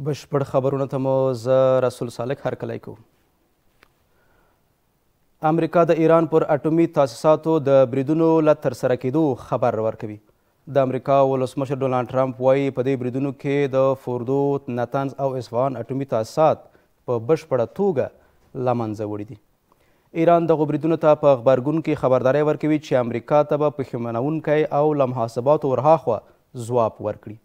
بشپړ خبرونه ته مو زه رسول سالک هرکلی کوم. امریکا د ایران پر اټومي تاسیساتو د بریدونو له ترسره کېدو خبر ورکوي. د امریکا ولسمشر ډونالډ ټرمپ وایي په دې بریدونو کې د فوردو، نتنز او اصفهان اټومي تاسیسات په بشپړه توګه له منځه وړي دي. ایران دغو بریدونو ته په غبرګون کې خبرداری ورکوي چې امریکا ته به پښیمانونکی او له محاسباتو ورهاخوا ځواب ورکړي.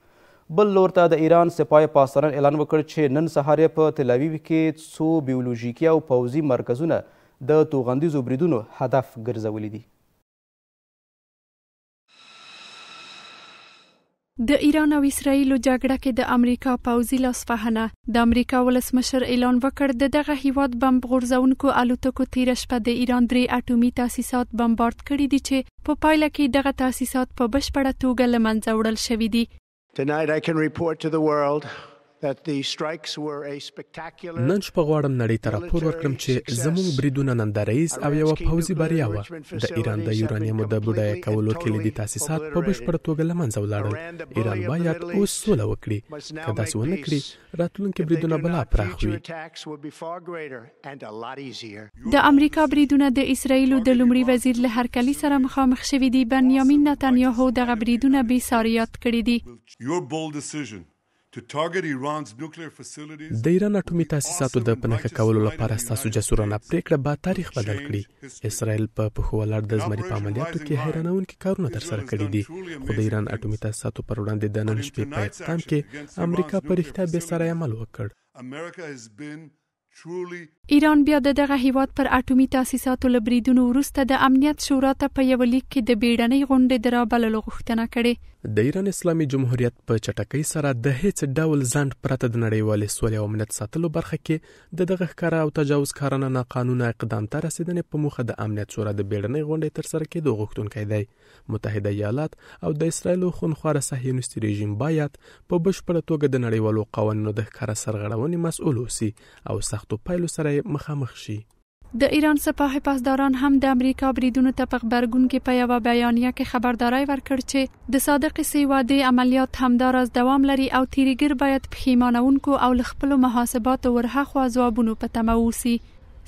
بل لور ته د ایران سپاه پاسداران اعلان وکړ چې نن سهار یې په تل اویو کې څو بیولوژیکي او پوځي مرکزونه د توغندیزو بریدونو هدف ګرځولي دي. د ایران او اسرائیلو جګړه کې د امریکا پوځي لاسوهنه. د امریکا ولسمشر اعلان وکړ د دغه هیواد بمب غورځونکو الوتکو تیره شپه د ایران 3 اټومي تاسیسات بمبارد کړي دي چې په پایله کې دغه تاسیسات په بشپړه توګه له منځه وړل شوي دي. Tonight I can report to the world that the strikes were a spectacular. نن شپه غواړم نړۍ ته راپور ورکړم چې زموږ بریدونه ننداریز او یوه پوځي بریا وه. د ایران د یورانیمو د بډایه کولو کلیدي تاسیسات په بشپړه توګه له منځه ولاړل. ایران باید اوس سوله وکړي. که داسې ونه کړي راتلونکي بریدونه به لا پراخ وي. د امریکا بریدونه د اسرائیلو د لومړي وزیر له هرکلي سره مخامخ شوي دي. بنیامین نتنیاهو دغه بریدونه بې ساریات کړي دي. د ایران اټومي تاسیساتو د پنهخه کولو لپاره ستاسو جسورانه پریکړه به تاریخ بدل کړي. اسرائیل په پښو ولاړ د زمري په عملیاتو کې حیرانونکي کارونه ترسره کړي دي. خو د ایران اټومي تاسیساتو پر وړاندې د نن شپې په اقدام کې امریکا په رښتیا بې ساری عمل وکړ. ایران بیا د دغه هیواد پر اټومي تاسیساتو له بریدونو وروسته د امنیت شورا ته په یوه لیک کې د بیړنۍ غونډې د رابللو غوښتنه کړې. د ایران اسلامي جمهوریت په چټکۍ سره د هیڅ ډول ځنډ پرته د نړیوالې سولې او امنیت ساتلو برخه کې د دغه ښکاره او تجاوزکارانه ناقانونه اقدام ته رسیدنې په موخه د امنیت شورا د بیړنۍ غونډې ترسره کېدو غوښتونکی دی. متحده ایالات او د اسرائیلو خونخواره صهیونیستي رژیم باید په بشپړه توګه د نړیوالو قوانینو د ښکاره سرغړونې مسؤل اوسي او سختو پایلو سره مخامخ شي. د ایران سپاه پاسداران هم د امریکا بریدونو ته په غبرګون کې په یوه بیانیه کې خبرداری ورکړ چې د صادق سي وعدې عملیات همداراز دوام لري او تیریګر باید پښیمانونکو او له خپلو محاسباتو ورهاخوا ځوابونو په تمه اوسي.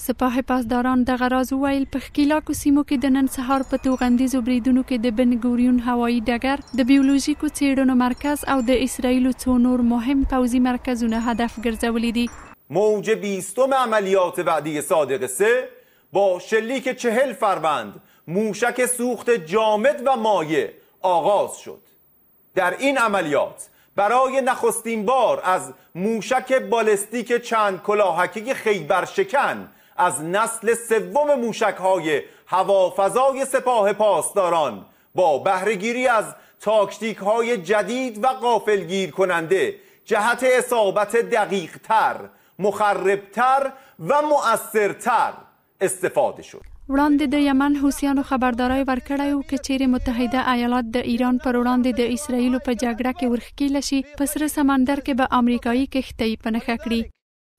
سپاه پاسداران دغه راز وویل په ښکیلاکو سیمو کې د نن سهار په توغندیزو بریدونو کې د بن ګوریون هوایي ډګر، د بیولوژیکو څېړنو مرکز او د اسرائیلو څو نور مهم پوځي مرکزونه هدف ګرځولي دي. موج 20 عملیات وعده صادق 3 با شلیک 40 فروند موشک سوخت جامد و مایع آغاز شد. در این عملیات برای نخستین بار از موشک بالستیک چند کلاهکی خیبرشکن از نسل 3 موشک‌های هوافضای سپاه پاسداران با بهره‌گیری از تاکتیک‌های جدید و غافلگیر کننده جهت اصابت دقیق‌تر، مخربتر و مؤثرتر استفاده شد. وړاندې د یمن حوثیانو خبرداری ورکړی و که چیرې متحده ایالات د ایران پر وړاندې د اسرائیلو په جګړه کې ورښکیله شي په سره سمندر کې به امریکایي کښتۍ په نښه کړي.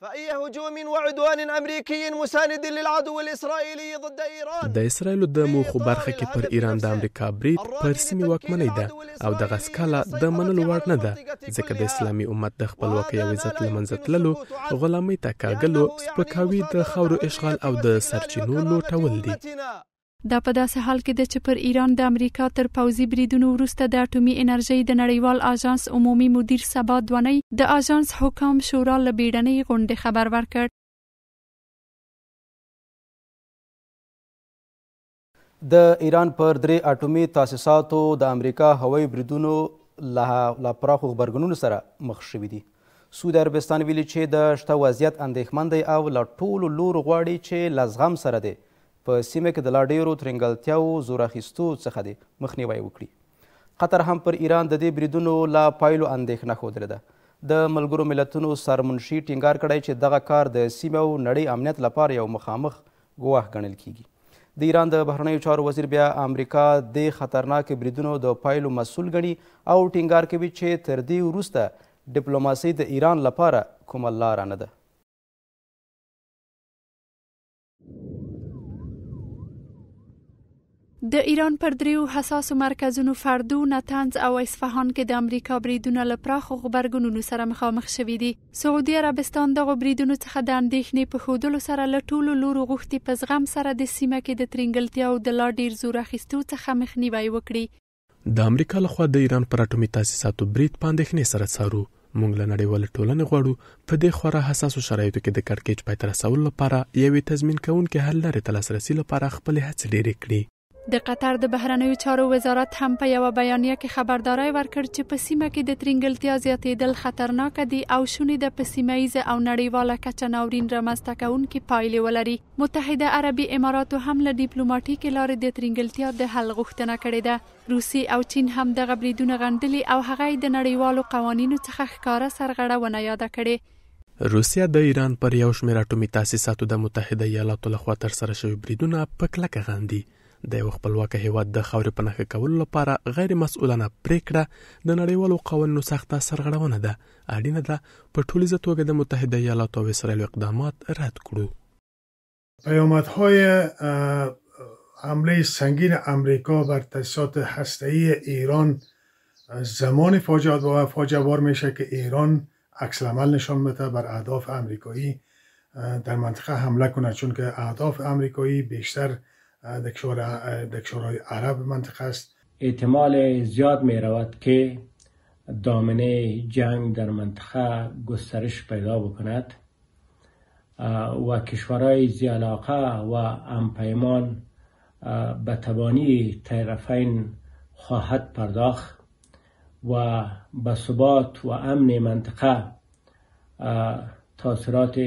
فأي هجوم وعدوان أمريكي مساند للعدو الإسرائيلي ضد إيران. د اسرائیلو د موخو برخه کې پر ایران د امریکا برید پر سیمې واکمنۍ ده او دغه سکاله د منلو وړ نه ده، ځکه د اسلامي امت د خپلواکۍ او عزت له منځه تللو، غلامۍ ته کاږلو، سپکاوي، د خاورو اشغال او د سرچینو لوټول دي. دا په داسې حال کې ده چې پر ایران د امریکا تر پوځي بریدونو وروسته د اټومي انرژۍ د نړیوال آژانس عمومي مدیر سبا دوانۍ د آژانس حکام شورا له بیړنۍ غونډې خبر ورکړ. د ایران پر 3 اټومي تاسیساتو د امریکا هوایي بریدونو له پراخو غبرګونونو سره مخ شوي دي. سعودي عربستان ویلي چې د شته وضعیت اندېښمن دی او له ټولو لورو غواړي چې له زغم سره دی په سیمه کې د لا ډیرو ترنګلتیاو زور اخیستو څخه دی مخنیوی وکړي. قطر هم پر ایران د دې بریدونو لا پایلو اندېښنه ښودلې ده. د ملګرو ملتونو سرمنشي ټینګار کړی چې دغه کار د سیمه او نړۍ امنیت لپاره یو مخامخ ګواښ ګڼل کیږي. د ایران د بهرنیو چارو وزیر بیا امریکا د خطرناک بریدونو د پایلو مسؤل ګڼي او ټینګار کوي چې تر دې وروسته ډیپلوماسي د ایران لپاره کومه لاره نه ده. د ایران پر دریو حساسو مرکزونو فردو، نتنز او اصفهان کې د امریکا بریدونه له پراخو غبرګونونو سره مخامخ شوي دي. سعودي عربستان دغه بریدونو څخه د اندېښنې په ښودلو سره له ټولو لورو غوښتي په زغم سره د سیمه کې د ترنګلتیاو د لا ډیر زور اخیستو څخه مخنیوي وکړي. د امریکا لخوا د ایران پر اټومي تاسیساتو برید په اندېښنې سره څارو. موږ له نړیوالې ټولنې غواړو په دې خورا حساسو شرایطو کې د کړکېچ پای ته رسولو لپاره یوې تضمین کوونکې حل لارې ته لاسرسي لپاره خپلې هڅې ډېرې کړي. د قطر د بهرنیو چارو وزارت هم په یوه بیانیه کې خبرداری ورکړ چې په سیمه کې د ترنګلتیا زیاتېدل خطرناک دي او شونې ده په سیمه ییزه او نړیواله کچه ناورین رامنځته کوونکې پایلې ولري. متحده عربي اماراتو هم له ډیپلوماټیکې لارې د ترنګلتیا د حل غوښتنه کړې ده. روسي او چین هم دغه بریدونه غندلي او هغه د نړیوالو قوانینو څخه ښکاره سرغړونه یاده کړې. روسیا د ایران پر یو شمېر اټومي تاسیساتو د متحده ایالاتو لخوا ترسره شوي بریدونه په کلکه غندي. د یو خپلواکه هیواد د خاورې په نښه کولو لپاره غیر مسؤلانه پریکړه د نړیوالو قوانینو سخته سرغړونه ده. اړینه ده په ټولیزه توګه د متحده ایالاتو او اسرائیل اقدامات رد کړو. پیامدهای حمله سنگین امریکا بر تاسیسات هسته‌ای ایران زمان فاجعه بار میشه که ایران عکس العمل نشان بده بر اهداف امریکایی در منطقه حمله کنه، چون که اهداف امریکایی بیشتر در کشورهای عرب منطقه است. احتمال زیاد می رود که دامنه جنگ در منطقه گسترش پیدا بکند و کشورهای ذی علاقه و همپیمان به تبانی طرفین خواهد پرداخت و به ثبات و امن منطقه تاثیرات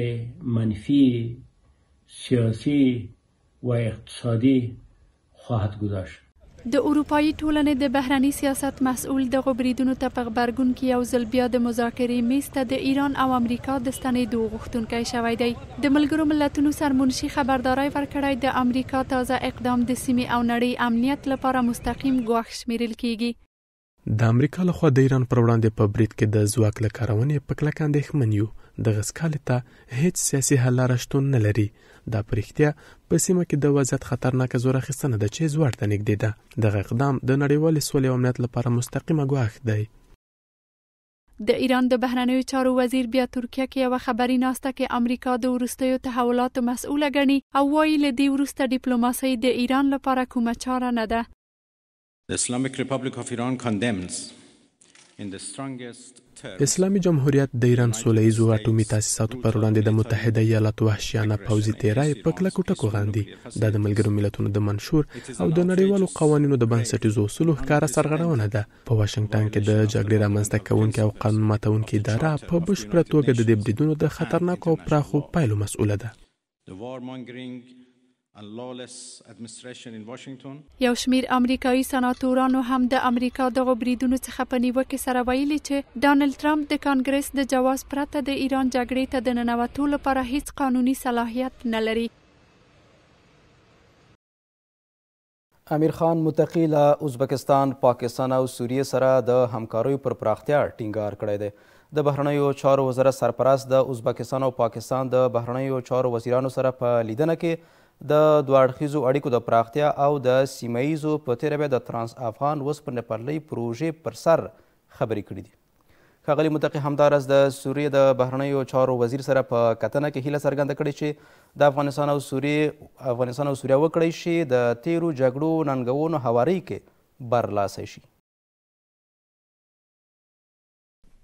منفی سیاسی و اقتصادی خواهد گذاشت. د اروپایي ټولنې د بهرني سیاست مسؤل دغه بریدونو ته په غبرګون کې یو ځل بیا د مذاکرې میز ته د ایران او امریکا د ستنېدو غوښتونکی شوی دی. د ملګرو ملتونو سرمنشي خبرداری ورکړی د امریکا تازه اقدام د سیمې او نړۍ امنیت لپاره مستقیم ګواښ شمیرل کیږي. د امریکا لخوا د ایران پر وړاندې په برید کې د ځواک له کارونې په کلکه اندېښمن یو. دغه سکالې ته هیڅ سیاسي حل لاره شتون نه لري. دا په رښتیا په سیمه کې د وضعیت خطرناکه زور اخیستنه ده چې زوړ ته نږدې ده. دغه اقدام د نړیوالې سولې او امنیت لپاره مستقیمه ګواښ دی. د ایران د بهرنیو چارو وزیر بیا ترکیه کې یوه خبري ناسته کې امریکا د وروستیو تحولاتو مسؤله ګڼي او وایي له دې وروسته ډیپلوماسۍ د ایران لپاره کومه چاره نه ده. The Islamic Republic of Iran condemns in the strongest اسلامي جمهوریت د ایران سولهییزو اټومي تاسیساتو پر وړاندې د متحده ایالاتو وحشیانه پوځي تیری په کلکو ټکو غندي. دا د ملګرو ملتونو د منشور او د نړیوالو قوانینو د بنسټیزو اصولو ښکاره سرغړونه ده. په واشنګټن کې د جګړې رامنځته کوونکې او قانون ماتونکې اداره په بشپړه توګه د دې بریدونو د خطرناکو او پراخو پایلو مسؤله ده. یو شمیر امریکایي سناتورانو هم د امریکا دغه بریدونو څخه په نیوکې سره ویلي چې ډانلډ ټرمپ د کانګرس د جواز پرته د ایران جګړې ته د ننوتو لپاره هیڅ قانوني صلاحیت نه لري. امیر خان متقی له ازبکستان، پاکستان او سوریې سره د همکاریو پر پراختیا ټینګار کړی دی. د بهرنیو چارو وزارت سرپرست د ازبکستان او پاکستان د بهرنیو چارو وزیرانو سره په لیدنه کې د دوه اړخیزو اړیکو د پراختیا او د سیمه ییزو په تېره بیا د ترانس افغان اوسپنې پټلۍ پروژې پر سر خبرې کړي دي. ښاغلي متقي همداراز د سوریې د بهرنیو چارو وزیر سره په کتنه کې هیله څرګنده کړې چې د افغانستان او سوریه وکړی شي د تیرو جګړو ننګونو هواري کې برلاسی شي.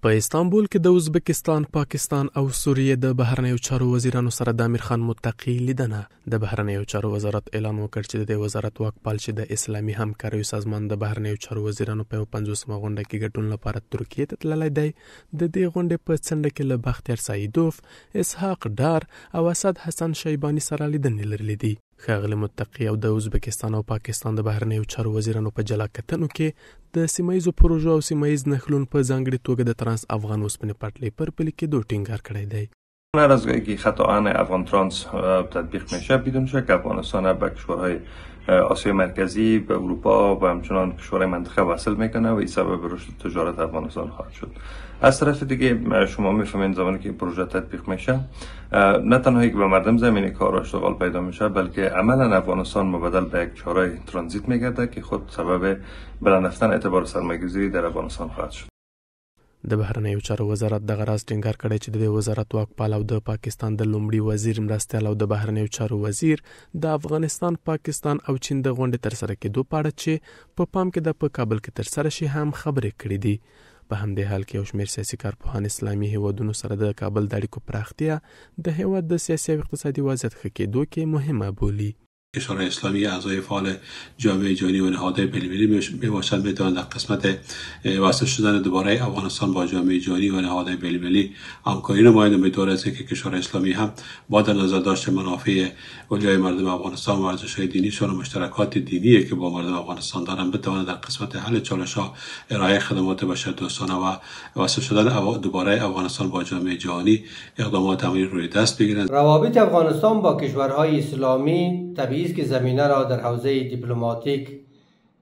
په استانبول کې د ازبکستان، پاکستان او سوریې د بهرنیو چارو وزیرانو سره د امیر خان متقي لیدنه. د بهرنیو چارو وزارت اعلان وکړ چې د دې وزارت واکپال چې د اسلامي همکاریو سازمان د بهرنیو چارو وزیرانو په 50مه غونډه کې ګډون لپاره ترکیې ته تللی دی. د دې غونډې په څنډه کې له بختیار سعیدوف، اسحاق ډار او اسد حسن شیباني سره لیدنې لرلې دي. ښاغلي متقي او د ازبکستان او پاکستان د بهرنیو چارو وزیرانو په جلا کتنو کې د سیمهییزو پروژو او سیمهییز نښلون په ځانګړې توګه د ترانس افغان اوسپنې پټلۍ پر پلي کېدو ټینګار کړی دی. هر از گاهی که خطاان افغان ترانس تطبیق میشه بدون شک افغانستان به کشورهای آسیای مرکزی، به اروپا و همچنان کشورهای منطقه وصل میکنه و این سبب رشد تجارت افغانستان خواهد شد. از طرف دیگه شما میفهمین زمانی که پروژه تطبیق میشه نه تنها که به مردم زمینی کار و اشتغال پیدا میشه، بلکه عملا افغانستان مبدل به یک چاره ترانزیت میگرده که خود سبب بلند رفتن اعتبار سرمایه‌گذاری در افغانستان خواهد شد. د بهرنیو چارو وزارت دغه راز ټینګار کړی چې د وزارت واکپال او د پاکستان د لومړي وزیر مرستیال او د بهرنیو چارو وزیر د افغانستان، پاکستان او چین د غونډې ترسره کېدو په اړه چې په پام کې د په کابل کې ترسره شي هم خبرې کړې دي. په همدې حال کې یو شمېر سیاسي کارپوهان اسلامي هیوادونو سره د کابل د اړیکو پراختیا د هیواد د سیاسي او اقتصادي وضعیت ښه کېدو کې مهمه بولي. کشورهای اسلامی اعضای فعال جامعه جهانی و نهادهای بین‌المللی میباشند میتوانند در قسمت وصل شدن دوباره افغانستان با جامعه جهانی و نهادهای بین‌المللی همکاری نمایند. امیدوار هستیم که کشورهای اسلامی هم با در نظر داشت منافع اولیای مردم افغانستان و ارزش‌های دینیشان و مشترکات دینی که با مردم افغانستان دارند بتوانند در قسمت حل چالش‌ها، ارائه خدمات بشردوستانه و وصل شدن دوباره افغانستان با جامعه جهانی اقدامات عملی روی دست بگیرند. روابط افغانستان با کشورهای اسلامی طبیعی است که زمینه را در حوزه دیپلماتیک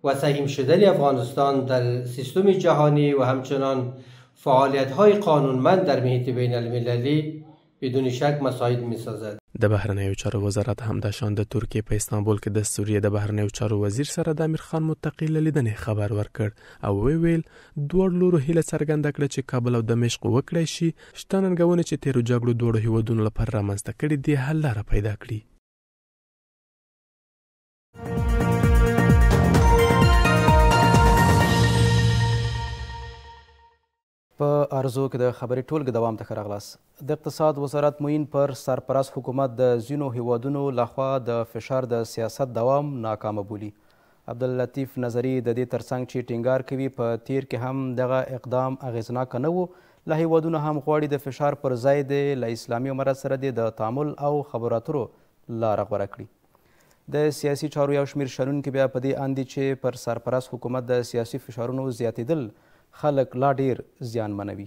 و سهیم شدن افغانستان در سیستم جهانی و همچنان فعالیت‌های قانونمند در محیط بین المللی بدون شک مساعد می‌سازد. د بهرنیو چارو وزارت همداشان د ترکیه په استانبول کې د سوریه د بهرنیو چارو وزیر سره د امیر خان متقی له لیدنې خبر ورکړ او ویل دوړ لورو هیله څرګنده کړه چې کابل او دمشق وکړای شي شته ننګونې چې تیرو جګړو دوړو هیوادونو لپاره رامنځته کړي دي حل لاره پیدا کړي. په ارزو کې د خبرې ټولګې دوام ته ښه راغلاست. د اقتصاد وزارت معین پر سرپرست حکومت د ځینو هیوادونو لخوا د فشار د سیاست دوام ناکامه بولي. عبداللطیف نظري د دې ترڅنګ چې ټینګار کوي په تیر کې هم دغه اقدام اغیزناکه نه و، له هیوادونو هم غواړي د فشار پر ځای د له اسلامي امارت سره د تعامل او خبرو اترو لاره غوره کړي. د سیاسي چارو یو شمېر شنونکي بیا په دې اند دي چې پر سرپرست حکومت د سیاسي فشارونو زیاتېدل خلک لا ډیر زیانمنوي.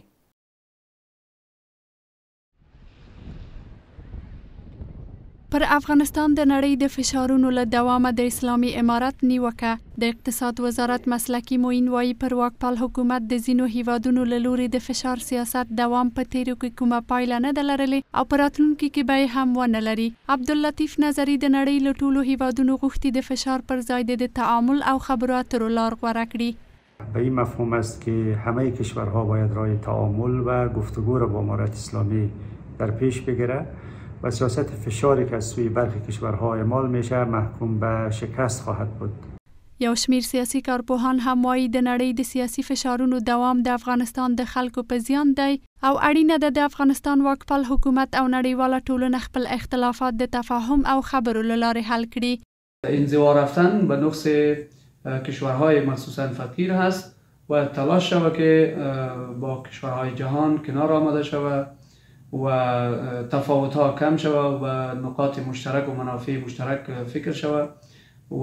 پر افغانستان د نړۍ د فشارونو له دوامه د اسلامي امارت نیوکه. د اقتصاد وزارت مسلکي معین وایي پر واکپال حکومت د ځینو هیوادونو له لوري د فشار سیاست دوام په تیرو کې کومه پایله نه ده لرلې او په راتلونکي کې به یې هم ونه لري. عبداللطیف نظري د نړۍ له ټولو هیوادونو غوښتي د فشار پر ځای د تعامل او خبرو اترو لار غوره کړي. به این مفهوم است که همه کشورها باید راه تعامل و گفتگو را با امارت اسلامی در پیش بگیره و سیاست فشاری که از سوی برخی کشورها اعمال میشه محکوم به شکست خواهد بود. یو شمیر سیاسي کارپوهان هم وایي د نړۍ د سیاسي فشارونو دوام د افغانستان د خلکو په زیان دی او اړینه ده د افغانستان واکپال حکومت او نړیواله ټولنه خپل اختلافات د تفاهم او خبرو له لارې حل کړي. انزوا رفتن به نقص کشورهای مخصوصا فقیر هست و تلاش شود که با کشورهای جهان کنار آمده شود و تفاوت‌ها کم شود و نقاط مشترک و منافع مشترک فکر شود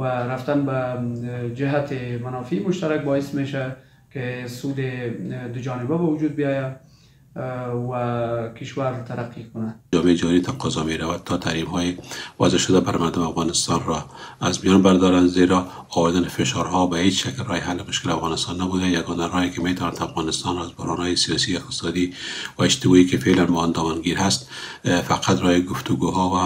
و رفتن به جهت منافع مشترک باعث میشه که سود دو جانبه به وجود بیاید و کشور ترقی کنه. جامعه جهانی تقاضا می رود تا تحریم‌های وضع شده بر مردم افغانستان را از میان بردارند، زیرا آوردن فشارها به هیچ شکل راه حل مشکل افغانستان نبوده. یگانه راهی که میتواند افغانستان را از بحران‌های سیاسی، اقتصادی و اجتماعی که فعلا با آن دامنگیر هست فقط راه گفتگوها و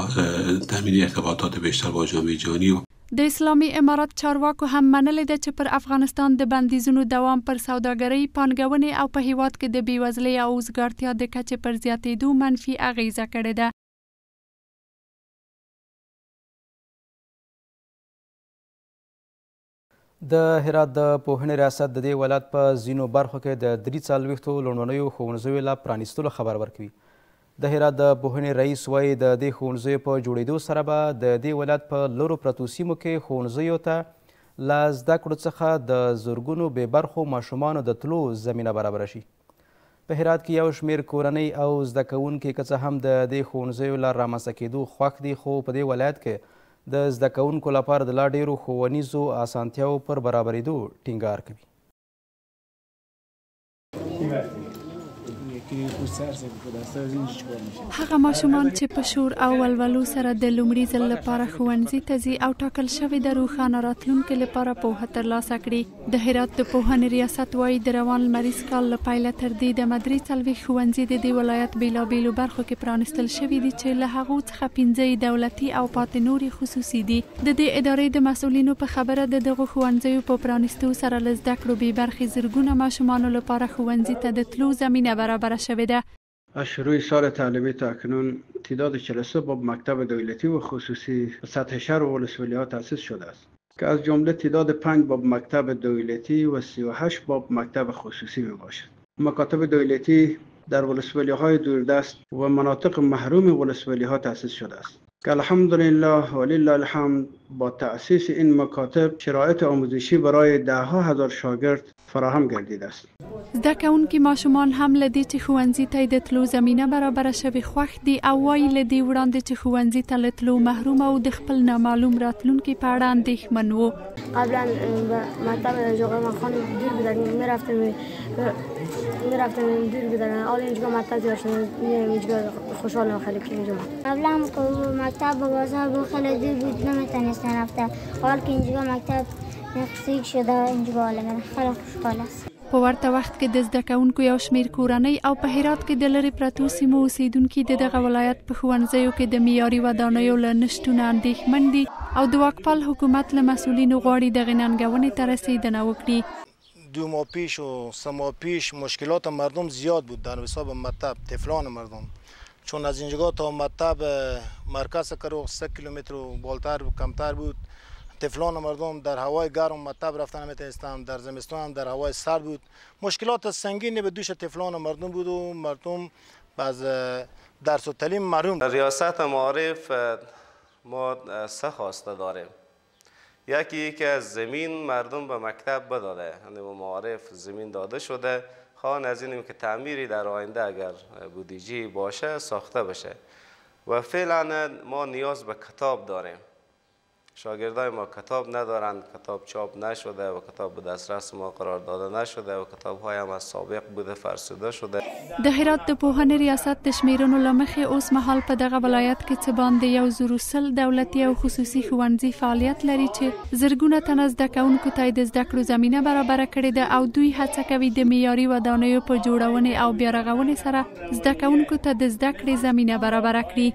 تامین ارتباطات بیشتر با جامعه جهانی. د اسلامي امارت چارواکو هم منلې ده چې پر افغانستان د بندیزونو دوام پر سوداګرۍ، پانګونې او په هیواد کې د بېوزلۍ او وزګارتیا د کچې پر زیاتېدو منفي اغیزه کړې ده. د هرات د پوهنې ریاست د دې ولایت په ځینو برخو کې د 43 لومړنیو ښوونځیو لا پرانیستلو خبر ورکوي. د هرات د پوهنې رئیس وایي د دې ښوونځیو په جوړېدو سره به د دې ولایت په لرو پرتو سیمو کې ښوونځیو ته له زده کړو څخه د زرګونو بې برخو ماشومانو د تلو زمینه برابره شي. په هرات کې یو شمېر کورنۍ او زده کوونکي که څه هم د دې ښوونځیو له رامنځته کېدو خوښ دي، خو په دې ولایت کې د زده کوونکو لپاره د لا ډېرو ښوونیزو اسانتیاو پر برابرېدو ټینګار کوي. هغه ماشومان چې په شور او ولولو سره د لومړي ځل لپاره ښوونځي ته ځي او ټاکل شوی د روښانه راتلونکي لپاره پوهه ترلاسه کړي. د هرات د پوهنې ریاست وایي د روان لمریز کال له پیله تر دې د 43 ښوونځي د دې ولایت بیلابیلو برخو کې پرانستل شوي دي چې له هغو څخه 15 دولتي او پاتې نورې خصوصي دي. د دې ادارې د مسؤلینو په خبره د دغو ښوونځیو په پرانستو سره له زده کړو بې برخې زرګونه ماشومانو لپاره ښوونځي ته د تلو زمینه برابر شوې ده. از شروع سال تعلیمی تا اکنون تعداد 43 باب مکتب دولتی و خصوصی به سطح شهر و ولسوالی‌ها تأسیس شده است که از جمله تعداد 5 باب مکتب دولتی و 38 باب مکتب خصوصی می باشد. مکاتب دولتی در ولسوالی‌های دوردست و مناطق محروم ولسوالی‌ها تأسیس شده است که الحمدلله و لله الحمد با تأسیس این مکاتب شرایط آموزشی برای ده‌ها هزار شاگرد فراهم گردیده است. زده کوونکي ماشومان هم له دې چې ښوونځي ته د تلو زمینه برابره شوې خوښ دي او وایي له دې وړاندې چې ښوونځي ته له تلو محروم او د خپل نامعلوم راتلونکي په اړه اندېښمن وو. قبلا مکتب جغرافی خان دور بودن میرفتم دور بودن حالا اینجا مکتب زیاد شده اینجا خوشحالم خیلی که اینجا قبلا مکتب بازار خیلی دور بود نمیتونستم رفتم حالا که اینجا مکتب نزدیک شده اینجا حالا خیلی خوشحال است. په ورته وخت کې د زده کوونکو یو شمیر کورنۍ او په هرات کې د لرې پرتو سیمو اوسیدونکي د دغه ولایت په ښوونځیو کې د معیاري ودانیو له نشتونه اندېښمن دي او د واکپال حکومت له مسؤلینو غواړي دغې ننګونې ته رسیدنه وکړي. 2 ماه پیش و 3 ماه پیش مشکلات مردم زیاد بود در حساب مکتب طفلان مردم، چون از اینجا تا مکتب مرکز کرو 3 کیلومتر و بالاتر و کمتر بود. طفلان مردم در هوای گرم مکتب رفتن نمیتونستند، در زمستان هم در هوای سرد بود. مشکلات سنگینی به دوش طفلان مردم بود و مردم از درس و تعلیم محروم. ریاست معارف ما 3 خواسته داریم. یکی که از زمین مردم به مکتب بداده، یعنی به معارف زمین داده شده، خواه از اینیم که تعمیری در آینده اگر بودجه باشه ساخته بشه. و فعلا ما نیاز به کتاب داریم. شاگردای ما کتاب ندارند، کتاب چاپ نشده و کتاب به دسترس ما قرار داده نشده و کتاب‌های هم از سابق بوده فرسوده شده. د هرات د پوهنې ریاست د شمیرونو له مخې اوس مهال په دغه ولایت کې څه باندې 110 دولتي او خصوصي ښوونځي فعالیت لري چې زرګونه تنه زده کوونکو ته د زده کړو زمینه برابره کړې ده او دوی هڅه کوي د معیاري ودانیو په جوړونې او بیا رغونې سره زده کوونکو ته د زده کړې زمینه برابره کړي.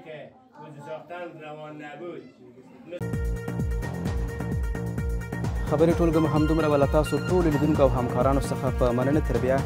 خبرې ټولګه مو همدومره ولا تاسو ټول لیدونکو او همکارانو څخه په مننه تر بیا